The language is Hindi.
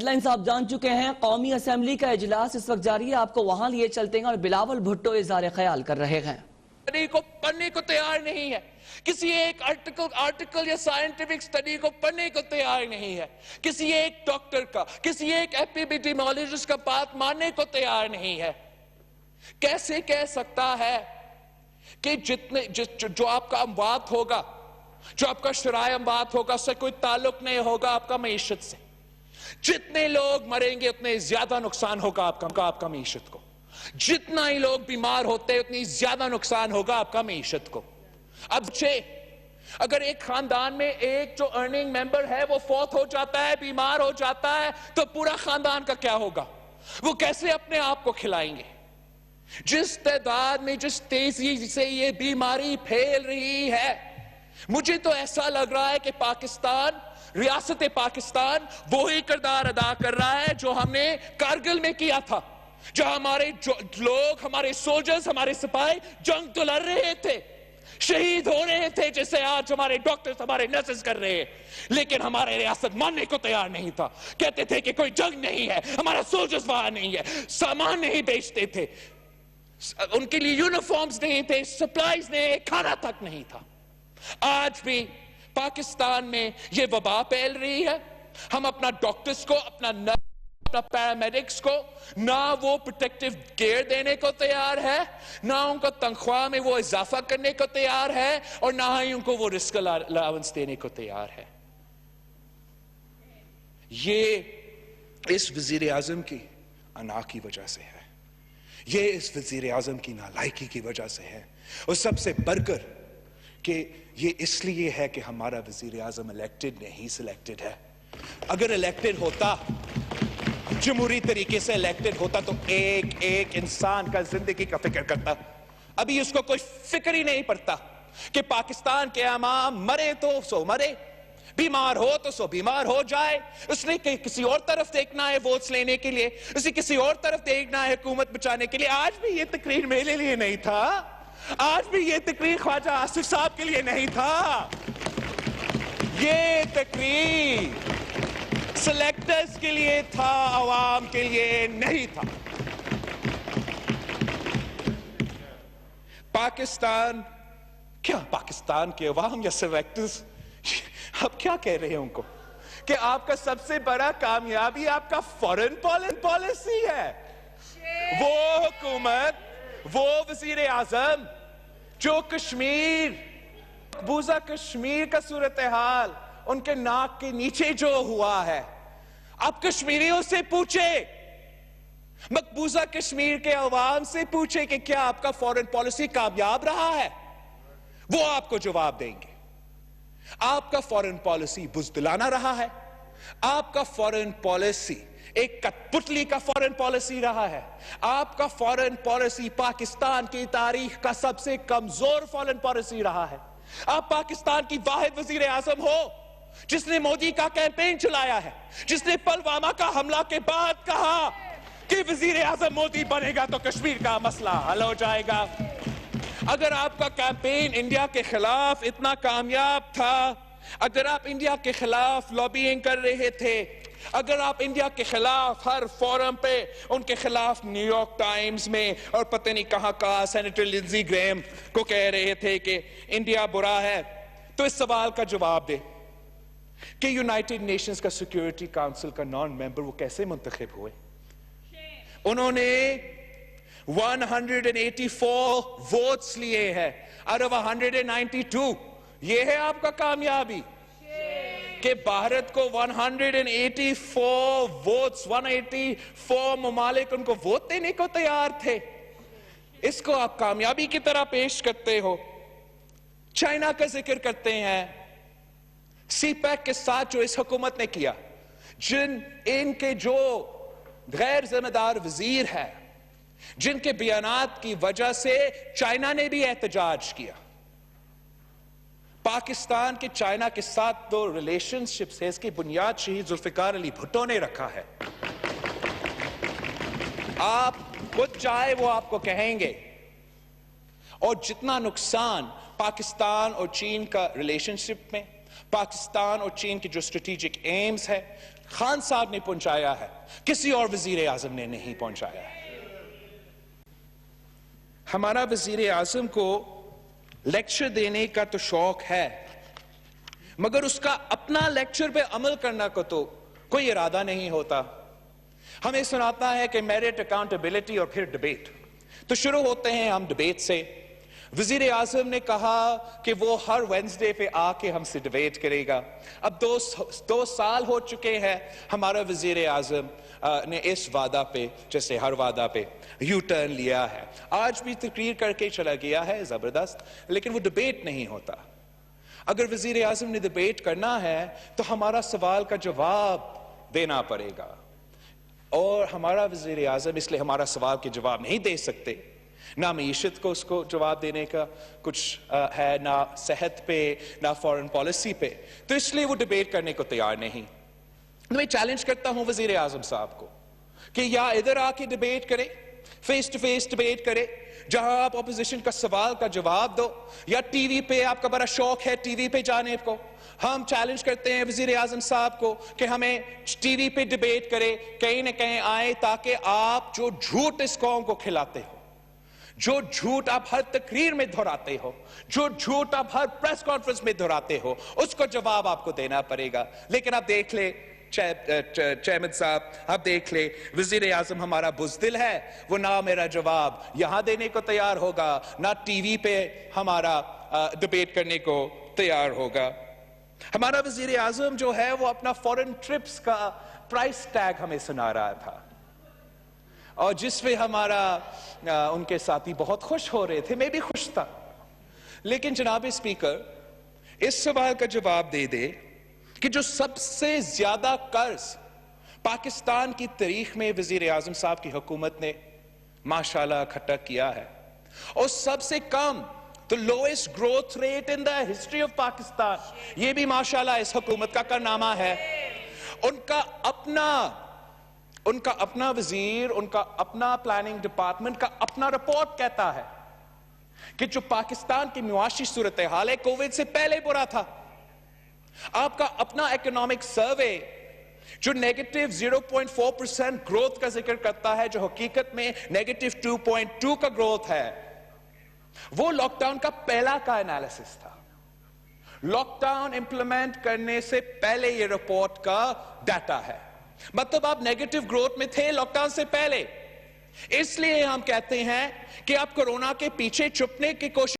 हेडलाइंस आप जान चुके हैं। कौमी असेंबली का इजलास इस वक्त जारी है, आपको वहां लिए चलते हैं और बिलावल भुट्टो इज़हार ख्याल कर रहे हैं। को पढ़ने को तैयार नहीं है, किसी एक आर्टिकल या साइंटिफिक स्टडी को पढ़ने को तैयार नहीं है, किसी एक डॉक्टर का, किसी एक एपिडेमियोलॉजिस्ट का बात मानने को तैयार नहीं है। कैसे कह सकता है कि जो आपका अमवात होगा, जो आपका शराय अमवात होगा, उससे कोई ताल्लुक नहीं होगा आपका मईशत से। जितने लोग मरेंगे उतने ज्यादा नुकसान होगा आपका मईशत को। जितना ही लोग बीमार होते हैं उतनी ज्यादा नुकसान होगा आपका मईशत को। अब अगर एक खानदान में एक जो अर्निंग मेंबर है वो फौत हो जाता है, बीमार हो जाता है, तो पूरा खानदान का क्या होगा? वो कैसे अपने आप को खिलाएंगे? जिस तादाद में, जिस तेजी से ये बीमारी फैल रही है, मुझे तो ऐसा लग रहा है कि पाकिस्तान, रियासत पाकिस्तान वो ही किरदार अदा कर रहा है जो हमने कारगिल में किया था, जहां हमारे लोग, हमारे सोल्जर्स, हमारे सिपाही जंग तो लड़ रहे थे, शहीद हो रहे थे, जैसे आज हमारे डॉक्टर्स, हमारे नर्सेस कर रहे हैं, लेकिन हमारे रियासत मानने को तैयार नहीं था। कहते थे कि कोई जंग नहीं है, हमारा सोल्जर्स वहां नहीं है, सामान नहीं बेचते थे, उनके लिए यूनिफॉर्म्स नहीं थे, सप्लाईज नहीं, खाना तक नहीं था। आज भी पाकिस्तान में ये वबा फैल रही है। हम अपना डॉक्टर्स को, अपना पैरामेडिक्स को ना वो प्रोटेक्टिव केयर देने को तैयार है, ना उनको तनख्वाह में वो इजाफा करने को तैयार है, और ना ही उनको वो रिस्क अलाउंस देने को तैयार है। ये इस वजीर आजम की अना की वजह से है, ये इस वजीर आजम की नालायकी की वजह से है, और सबसे बढ़कर कि ये इसलिए है कि हमारा वजीर आजम इलेक्टेड नहीं, सिलेक्टेड है। अगर इलेक्टेड होता, जमहूरी तरीके से इलेक्टेड होता, तो एक एक इंसान का जिंदगी का फिक्र करता। अभी उसको कोई फिक्र ही नहीं पड़ता कि पाकिस्तान के अवाम मरे तो सो मरे, बीमार हो तो सो बीमार हो जाए। उसने किसी और तरफ देखना है वोट्स लेने के लिए, उसे किसी और तरफ देखना है हुकूमत बचाने के लिए। आज भी ये तकरीर मेरे लिए नहीं था, आज भी ये तकरीर ख्वाजा आसिफ साहब के लिए नहीं था, ये तकरीर सिलेक्टर्स के लिए था, आवाम के लिए नहीं था। पाकिस्तान क्या, पाकिस्तान के अवाम या सिलेक्टर्स, अब क्या कह रहे हैं उनको कि आपका सबसे बड़ा कामयाबी आपका फॉरेन पॉलिसी है। वो हुकूमत, वो वजीर आजम जो कश्मीर, मकबूजा कश्मीर का सूरत हाल उनके नाक के नीचे जो हुआ है, आप कश्मीरियों से पूछे, मकबूजा कश्मीर के अवाम से पूछे कि क्या आपका फॉरेन पॉलिसी कामयाब रहा है, वो आपको जवाब देंगे। आपका फॉरेन पॉलिसी बुज़दिलाना रहा है, आपका फॉरेन पॉलिसी एक कठपुतली का फॉरेन पॉलिसी रहा है, आपका फॉरेन पॉलिसी पाकिस्तान की तारीख का सबसे कमजोर फॉरेन पॉलिसी रहा है। आप पाकिस्तान की वाहिद वजीर आजम हो जिसने मोदी का कैंपेन चलाया है, जिसने पुलवामा का हमला के बाद कहा कि वजीर आजम मोदी बनेगा तो कश्मीर का मसला हल हो जाएगा। अगर आपका कैंपेन इंडिया के खिलाफ इतना कामयाब था, अगर आप इंडिया के खिलाफ लॉबिंग कर रहे थे, अगर आप इंडिया के खिलाफ हर फोरम पे उनके खिलाफ न्यूयॉर्क टाइम्स में और पता नहीं कहां सेनेटर लिंडसे ग्राहम को कह रहे थे कि इंडिया बुरा है, तो इस सवाल का जवाब दे कि यूनाइटेड नेशंस का सिक्योरिटी काउंसिल का नॉन मेंबर वो कैसे मुंतखब हुए? उन्होंने 184 वोट्स लिए हैं आउट ऑफ 192। ये है आपका कामयाबी कि भारत को 184 वोट्स, 184 ममालिक उनको वोट देने को तैयार थे। इसको आप कामयाबी की तरह पेश करते हो। चाइना का जिक्र करते हैं, सीपैक के साथ जो इस हुकूमत ने किया, इनके जो गैर जिम्मेदार वजीर है, जिनके बयानात की वजह से चाइना ने भी एहतजाज किया। पाकिस्तान के चाइना के साथ जो रिलेशनशिप्स है, इसकी बुनियाद शहीद जुल्फिकार अली भुट्टो ने रखा है। आप खुद चाहे वो आपको कहेंगे। और जितना नुकसान पाकिस्तान और चीन का रिलेशनशिप में, पाकिस्तान और चीन की जो स्ट्रेटेजिक एम्स है, खान साहब ने पहुंचाया है, किसी और वजीर आजम ने नहीं पहुंचाया है। हमारा वजीर आजम को लेक्चर देने का तो शौक है, मगर उसका अपना लेक्चर पे अमल करना को तो कोई इरादा नहीं होता। हमें सुनाता है कि मेरिट, अकाउंटेबिलिटी और फिर डिबेट। तो शुरू होते हैं हम डिबेट से। वजीर आजम ने कहा कि वो हर वेडनेसडे पे आके हमसे डिबेट करेगा। अब दो साल हो चुके हैं हमारा वजीर आजम ने इस वादा पे, जैसे हर वादा पे यू टर्न लिया है। आज भी तकरीर करके चला गया है जबरदस्त, लेकिन वो डिबेट नहीं होता। अगर वजीर आजम ने डिबेट करना है तो हमारा सवाल का जवाब देना पड़ेगा, और हमारा वजीर आजम इसलिए हमारा सवाल के जवाब नहीं दे सकते। ना मईशत को उसको जवाब देने का कुछ है, ना सेहत पे, ना फॉरेन पॉलिसी पे, तो इसलिए वो डिबेट करने को तैयार नहीं। तो मैं चैलेंज करता हूं वजीर आजम साहब को कि या इधर आके डिबेट करे, फेस टू फेस डिबेट करे, जहां आप ऑपोजिशन का सवाल का जवाब दो, या टीवी पे, आपका बड़ा शौक है टीवी पे जाने को। हम चैलेंज करते हैं वजीर आजम साहब को कि हमें टीवी पे डिबेट करे, कहीं ना कहीं आए, ताकि आप जो झूठ इस कौम को खिलाते हो, जो झूठ आप हर तकरीर में दोहराते हो, जो झूठ आप हर प्रेस कॉन्फ्रेंस में दोहराते हो, उसको जवाब आपको देना पड़ेगा। लेकिन आप देख ले चेयरमैन साहब, आप देख ले, वजीर आजम हमारा बुज़दिल है, वो ना मेरा जवाब यहां देने को तैयार होगा, ना टीवी पे हमारा डिबेट करने को तैयार होगा। हमारा वजीर आजम जो है वो अपना फॉरेन ट्रिप्स का प्राइस टैग हमें सुना रहा था, और जिसमें हमारा उनके साथी बहुत खुश हो रहे थे, मैं भी खुश था। लेकिन जनाब स्पीकर, इस सवाल का जवाब दे दे कि जो सबसे ज्यादा कर्ज पाकिस्तान की तारीख में वजीर आजम साहब की हुकूमत ने माशाल्लाह इकट्ठा किया है, और सबसे कम, तो lowest growth rate in the history of Pakistan, ये भी माशाल्लाह इस हुकूमत का कारनामा है। उनका अपना वजीर, उनका अपना प्लानिंग डिपार्टमेंट का अपना रिपोर्ट कहता है कि जो पाकिस्तान की मुआशी सूरत हाल है, कोविड से पहले बुरा था। आपका अपना इकोनॉमिक सर्वे जो नेगेटिव 0.4% ग्रोथ का जिक्र करता है, जो हकीकत में नेगेटिव 2.2 का ग्रोथ है, वो लॉकडाउन का पहला का एनालिसिस था। लॉकडाउन इंप्लीमेंट करने से पहले ये रिपोर्ट का डाटा है। मतलब आप नेगेटिव ग्रोथ में थे लॉकडाउन से पहले। इसलिए हम कहते हैं कि आप कोरोना के पीछे छुपने की कोशिश